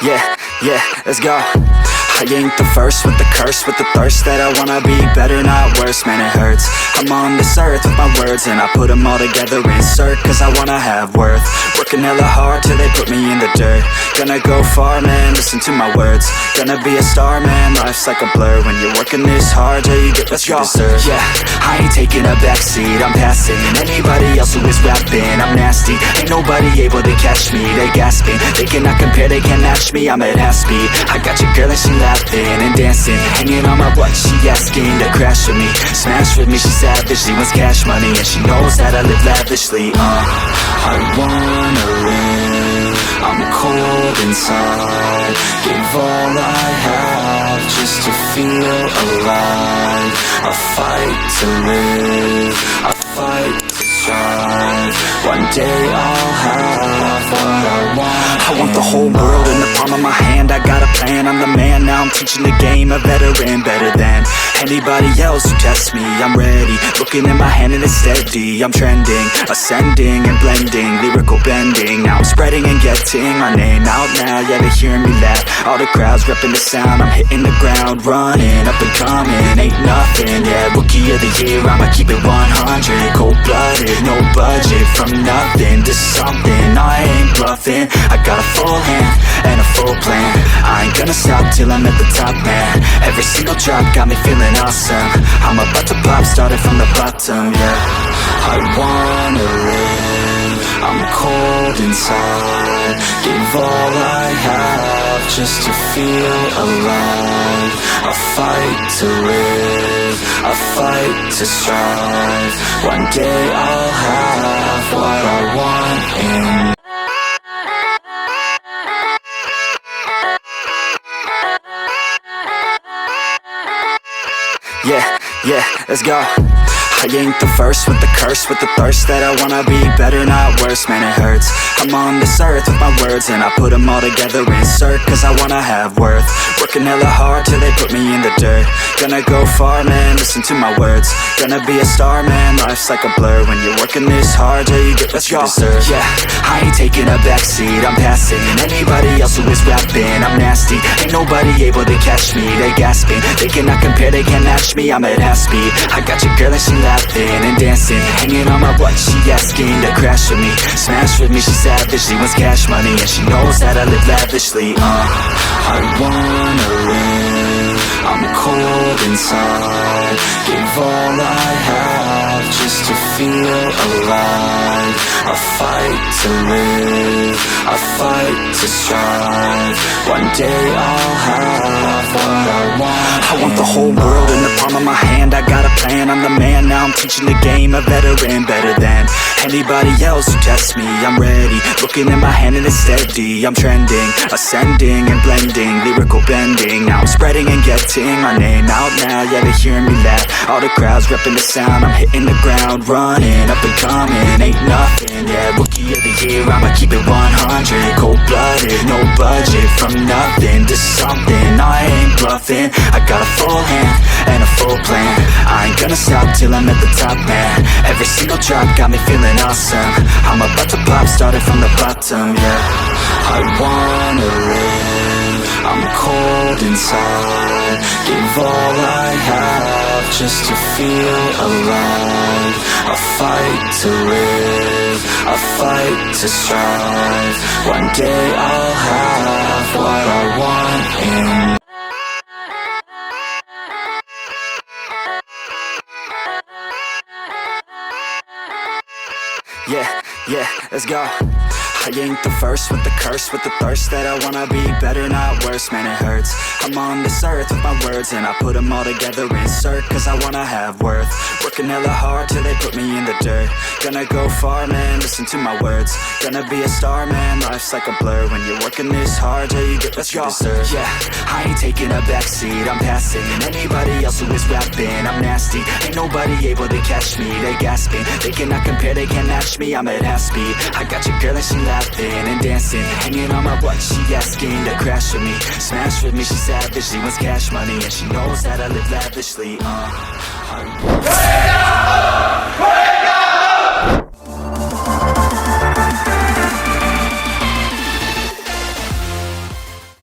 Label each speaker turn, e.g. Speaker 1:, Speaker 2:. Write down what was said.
Speaker 1: Yeah, let's go. I ain't the first with the curse, with the thirst that I wanna be better, not worse, man it hurts. I'm on this earth with my words and I put them all together, insert, cause I wanna have worth. Working hella hard till they put me in the dirt. Gonna go far, man, listen to my words. Gonna be a star, man, life's like a blur. When you're working this hard, yeah, you get what you deserve. Yeah, I ain't taking a backseat, I'm passing anybody else who is rapping. I'm nasty, ain't nobody able to catch me. They gasping, they cannot compare, they can't match me. I'm at half speed, I got your girl and she laughing and dancing, hanging on my butt, she asking to crash with me, smash with me, she savage, she wants cash money, and she knows that I live lavishly. I wanna live, I'm cold inside, give all I have just to feel alive. I fight to live, I fight to strive, one day I'll have what I want. I want the whole world in the palm of my hand, I got a plan, I'm the man, now I'm teaching the game, a veteran, better than anybody else who tests me. I'm ready, looking at my hand and it's steady. I'm trending, ascending and blending, lyrical bending. Now I'm spreading and getting my name out now, yeah, they hearing me laugh. All the crowds repping the sound, I'm hitting the ground, running, up and coming, ain't nothing, yeah, rookie of the year, I'ma keep it 100, cold-blooded, no budget, from nothing to something, I ain't bluffing, I got a full hand and a full plan, I ain't gonna stop till I'm at the top, man, every single drop got me feeling awesome, I'm about to pop, started from the bottom, yeah, I wanna live, I'm cold inside, give all I have just to feel alive, I fight to live, I fight to strive, one day I'll have what I want in. Yeah, let's go. I ain't the first with the curse, with the thirst that I wanna be better, not worse, man it hurts. I'm on this earth with my words and I put them all together, insert, cause I wanna have worth. Working hella hard till they put me in the dirt. Gonna go far, man, listen to my words. Gonna be a star, man, life's like a blur. When you're working this hard, yeah, you get what you deserve. Yeah, I ain't taking a backseat, I'm passing anybody else who is rapping. I'm nasty, ain't nobody able to catch me. They gasping, they cannot compare, they can't match me. I'm at half speed, I got your girl and she laughing and dancing, hanging on my butt, she asking to crash with me, smash with me, she savage, she wants cash money, and she knows that I live lavishly. I wanna live, I'm cold inside, give all I have just to feel alive. I fight to live, I fight to strive, one day I'll have what I want. I want the whole world in the palm of my hand, I got a plan, I'm the man, now I'm teaching the game, a veteran, better than anybody else who tests me. I'm ready, looking at my hand and it's steady. I'm trending, ascending and blending, lyrical bending. Now I'm spreading and getting my name out now, yeah, they hearing me laugh. All the crowds repping the sound, I'm hitting the ground, running, up and coming, ain't nothing, yeah, rookie of the year, I'ma keep it 100, cold-blooded, no budget, from nothing to something, I ain't bluffing, I got a full hand and a full plan, I ain't gonna stop till I'm at the top, man, every single drop got me feeling awesome, I'm about to pop, started from the bottom, yeah, I wanna live, I'm cold inside, give all I have just to feel alive, I fight to live, I fight to strive, one day I'll have what I want in. Yeah, let's go. I ain't the first with the curse, with the thirst that I wanna be better, not worse, man it hurts. I'm on this earth with my words and I put them all together, insert, cause I wanna have worth. Working hella hard till they put me in the dirt. Gonna go far, man, listen to my words. Gonna be a star, man, life's like a blur. When you're working this hard, yeah, you get what you deserve. Yeah, I ain't taking a backseat, I'm passing anybody else who is rapping. I'm nasty, ain't nobody able to catch me. They gasping, they cannot compare, they can't match me. I'm at half speed, I got your girl and she laughing and dancing, hanging on my butt, she asking to crash with me, smash with me, she savage, she wants cash money, and she knows that I live lavishly.